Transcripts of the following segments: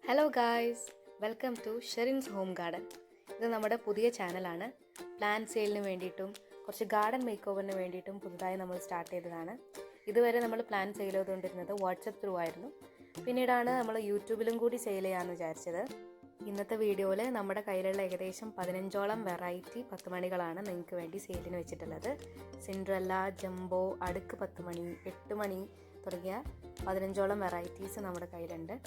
Hello guys, welcome to Sherin's home garden. ഇത് നമ്മുടെ പുതിയ ചാനലാണ്. പ്ലാന്റ് സെയിലിന് വേണ്ടിയിട്ടും കുറച്ച് ഗാർഡൻ മേക്ക് ഓവറിന് വേണ്ടിയിട്ടും പുതുതായി നമ്മൾ സ്റ്റാർട്ട് ചെയ്തതാണ്. ഇതുവരെ നമ്മൾ പ്ലാന്റ് സെയിൽ ചെയ്തുകൊണ്ടിരുന്നത് വാട്സപ്പ് ത്രൂ ആയിരുന്നു. പിന്നീടാണ് നമ്മൾ യൂട്യൂബിലും കൂടി സെയിൽ ചെയ്യാമെന്ന് വിചാരിച്ചത്. ഇന്നത്തെ വീഡിയോയിൽ നമ്മുടെ കയ്യിലുള്ള ഏകദേശം 15ഓളം വെറൈറ്റി 10 മണികളാണ് നിങ്ങൾക്ക് വേണ്ടി സെയിലിന് വെച്ചിട്ടുള്ളത്. സിൻഡ്രല്ല, ജംബോ, അടുക്ക് 10 മണി, 8 മണി തുടങ്ങിയ 15ഓളം വെറൈറ്റീസ് നമ്മുടെ കയ്യിലുണ്ട്.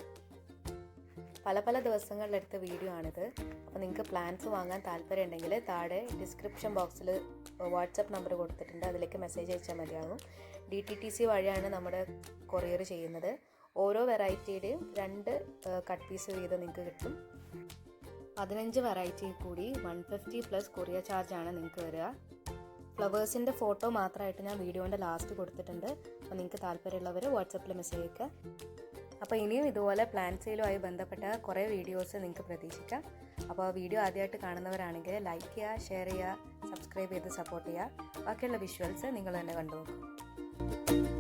പല പല ദിവസങ്ങളിലെടുത്ത വീഡിയോ ആണിത്. അപ്പോൾ നിങ്ങൾക്ക് പ്ലാന്റ്സ് വാങ്ങാൻ താല്പര്യം ഉണ്ടെങ്കിൽ താഴെ ഡിസ്ക്രിപ്ഷൻ ബോക്സിൽ വാട്സപ്പ് നമ്പർ കൊടുത്തിട്ടുണ്ട്. അതിലേക്ക് മെസ്സേജ് അയച്ചാൽ മതിയാകും. DTTC വഴിയാണ് നമ്മുടെ കൊറിയർ ചെയ്യുന്നത്. ഓരോ വെറൈറ്റിയുടെയും 2 കട്ട് പീസ് വീതം നിങ്ങൾക്ക് കിട്ടും. 15 വെറൈറ്റി കൂടി 150+ കൊറിയർ ചാർജാണ് നിങ്ങൾക്ക് വരിക. ഫ്ലവേഴ്സിൻ്റെ ഫോട്ടോ മാത്രമായിട്ട് ഞാൻ വീഡിയോൻ്റെ ലാസ്റ്റ് കൊടുത്തിട്ടുണ്ട്. അപ്പോൾ നിങ്ങൾക്ക് താല്പര്യമുള്ളവർ വാട്സപ്പിൽ മെസ്സേജ് അയക്കുക. അപ്പോൾ ഇനിയും ഇതുപോലെ പ്ലാന്റ് സെയിലുമായി ബന്ധപ്പെട്ട കുറേ വീഡിയോസ് നിങ്ങൾക്ക് പ്രതീക്ഷിക്കാം. അപ്പോൾ വീഡിയോ ആദ്യമായിട്ട് കാണുന്നവരാണെങ്കിൽ ലൈക്ക് ചെയ്യുക, ഷെയർ ചെയ്യുക, സബ്സ്ക്രൈബ് ചെയ്ത് സപ്പോർട്ട് ചെയ്യുക. ബാക്കിയുള്ള വിഷ്വൽസ് നിങ്ങൾ തന്നെ കണ്ടുനോക്കും.